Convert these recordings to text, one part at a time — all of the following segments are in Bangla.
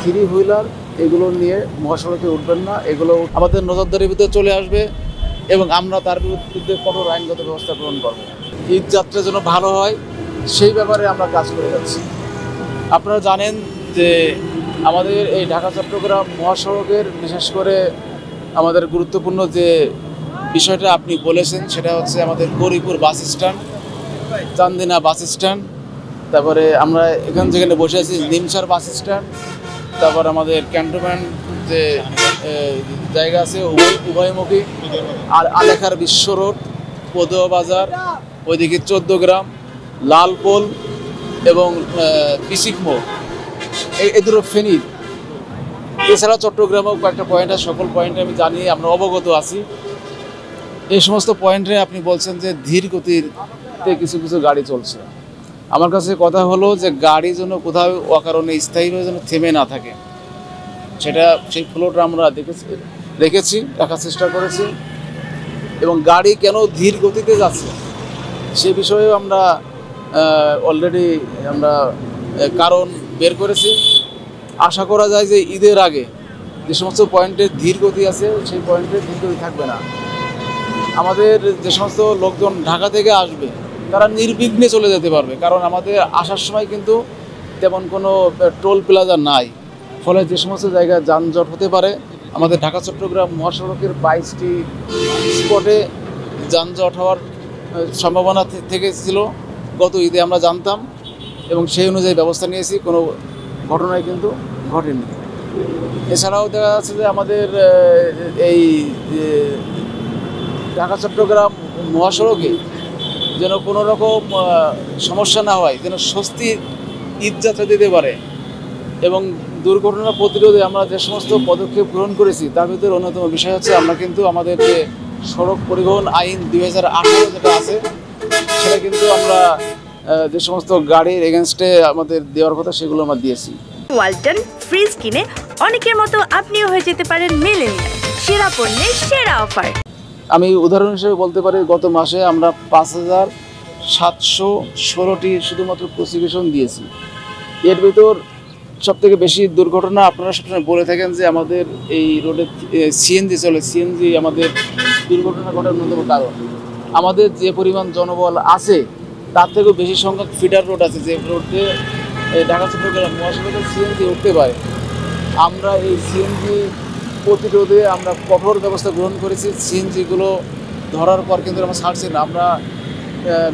থ্রি হুইলার এগুলো নিয়ে মহাসড়কে উঠবেন না, এগুলো আমাদের নজরদারির ভিতরে চলে আসবে এবং আমরা তার বিরুদ্ধে কঠোর আইনগত ব্যবস্থা গ্রহণ করব। ঈদ যাত্রা যেন ভালো হয় সেই ব্যাপারে আমরা কাজ করে যাচ্ছি। আপনারা জানেন যে আমাদের এই ঢাকা চট্টগ্রাম মহাসড়কের বিশেষ করে আমাদের গুরুত্বপূর্ণ যে বিষয়টা আপনি বলেছেন সেটা হচ্ছে আমাদের Gauripur bus stand, Chandina bus stand, তারপরে আমরা যেখানে বসে আছি নিমসার বাস স্ট্যান্ড, তারপর আমাদের ক্যান্টনমেন্ট যে জায়গা আছে উভয়মুখী, আর আলেখার বিশ্ব রোড, পদুয়া বাজার, ওইদিকে 14 গ্রাম, লালপোল এবং পিসিক মোড়, এই দুটো ফেনীর। এছাড়া চট্টগ্রামেও কয়েকটা পয়েন্ট আছে, সকল পয়েন্টে আমি জানি, আমরা অবগত আছি। এই সমস্ত পয়েন্টে আপনি বলছেন যে ধীর গতিতে কিছু কিছু গাড়ি চলছে। আমার কাছে কথা হলো যে গাড়ি যেন কোথাও অকারণে স্থায়ীভাবে যেন থেমে না থাকে, সেই ফ্লোটা আমরা দেখেছি, দেখার চেষ্টা করেছি, এবং গাড়ি কেন ধীর গতিতে যাচ্ছে সে বিষয়েও আমরা অলরেডি কারণ বের করেছি। আশা করা যায় যে ঈদের আগে যে সমস্ত পয়েন্টে ধীর গতি আছে সেই পয়েন্টে ধীর গতি থাকবে না। আমাদের যে সমস্ত লোকজন ঢাকা থেকে আসবে তারা নির্বিঘ্নে চলে যেতে পারবে, কারণ আমাদের আসার সময় কিন্তু তেমন কোনো টোল প্লাজা নাই, ফলে যে সমস্ত জায়গায় যানজট হতে পারে আমাদের ঢাকা চট্টগ্রাম মহাসড়কের 22টি স্পটে যানজট হওয়ার সম্ভাবনা থেকে ছিল গত ঈদে আমরা জানতাম, এবং সেই অনুযায়ী ব্যবস্থা নিয়েছি, কোনো ঘটনায় কিন্তু ঘটেনি। এছাড়াও দেখা যাচ্ছে যে আমাদের এই ঢাকা চট্টগ্রাম মহাসড়কে যেন কোনো রকম সমস্যা না হয়, যেন স্বস্তির ঈদ যাত্রা দিতে পারে, এবং দুর্ঘটনা প্রতিরোধে আমরা যে সমস্ত পদক্ষেপ গ্রহণ করেছি তার ভিতরে অন্যতম বিষয় হচ্ছে আমরা কিন্তু আমাদের যে সড়ক পরিবহন আইন 2018 যেটা আছে সেটা কিন্তু আমরা যে সমস্ত গাড়ির এগেনস্টে আমাদের দেওয়ার কথা সেগুলো আমরা দিয়েছি। ওয়ালটন ফ্রিজ কিনে অনেকের মতো আপনিও হয়ে যেতে পারেন মিলেনিয়াল সেরা পণ্যের সেরা অফার। আমি উদাহরণ হিসেবে বলতে পারি, গত মাসে আমরা 5716টি শুধুমাত্র প্রসিকিউশন দিয়েছি। এর ভিতর সবথেকে বেশি দুর্ঘটনা আপনারা সবসময় বলে থাকেন যে আমাদের এই রোডে সিএনজি চলে, সিএনজি আমাদের দুর্ঘটনা ঘটার অন্যতম কারণ। আমাদের যে পরিমাণ জনবল আছে তার থেকেও বেশি সংখ্যক ফিডার রোড আছে যে রোডে ঢাকা চট্টগ্রাম মহাসড়কে সিএনজি উঠতে পারে। আমরা এই সিএনজি প্রতিরোধে আমরা কঠোর ব্যবস্থা গ্রহণ করেছি। সিএনজিগুলো ধরার পর কিন্তু আমরা ছাড়ছি না, আমরা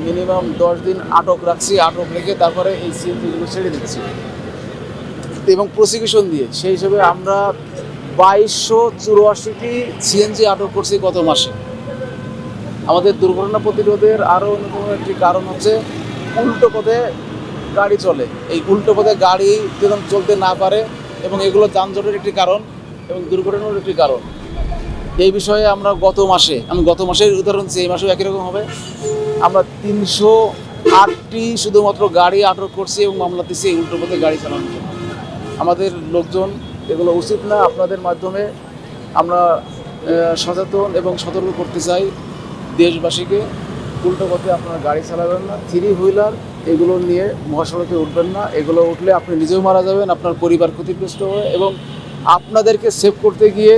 মিনিমাম 10 দিন আটক রাখছি, আটক রেখে তারপরে এই সিএনজিগুলো ছেড়ে দিচ্ছি এবং প্রসিকিউশন দিয়ে। সেই হিসেবে আমরা 2284টি সিএনজি আটক করছি গত মাসে। আমাদের দুর্ঘটনা প্রতিরোধের আরও অন্যতম একটি কারণ হচ্ছে উল্টো পথে গাড়ি চলে। এই উল্টো পথে গাড়ি যেন চলতে না পারে, এবং এগুলো যানজটের একটি কারণ এবং দুর্ঘটনার একটি কারণ। এই বিষয়ে আমরা গত মাসের উদাহরণ এই মাসেও একই রকম হবে। আমরা 308টি শুধুমাত্র গাড়ি আটক করছি এবং মামলা দিচ্ছি এই উল্টো পথে গাড়ি চালানোর জন্য। আমাদের লোকজন এগুলো উচিত না। আপনাদের মাধ্যমে আমরা সচেতন এবং সতর্ক করতে চাই দেশবাসীকে, উল্টো পথে আপনারা গাড়ি চালাবেন না, থ্রি হুইলার এগুলো নিয়ে মহাসড়কে উঠবেন না। এগুলো উঠলে আপনি নিজেও মারা যাবেন, আপনার পরিবার ক্ষতিগ্রস্ত হবে, এবং আপনাদেরকে সেভ করতে গিয়ে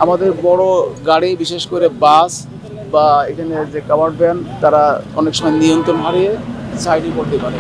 আমাদের বড় গাড়ি বিশেষ করে বাস বা এখানে যে কাভার্ড ভ্যান তারা অনেক সময় নিয়ন্ত্রণ হারিয়ে সাইডে করতে পারে।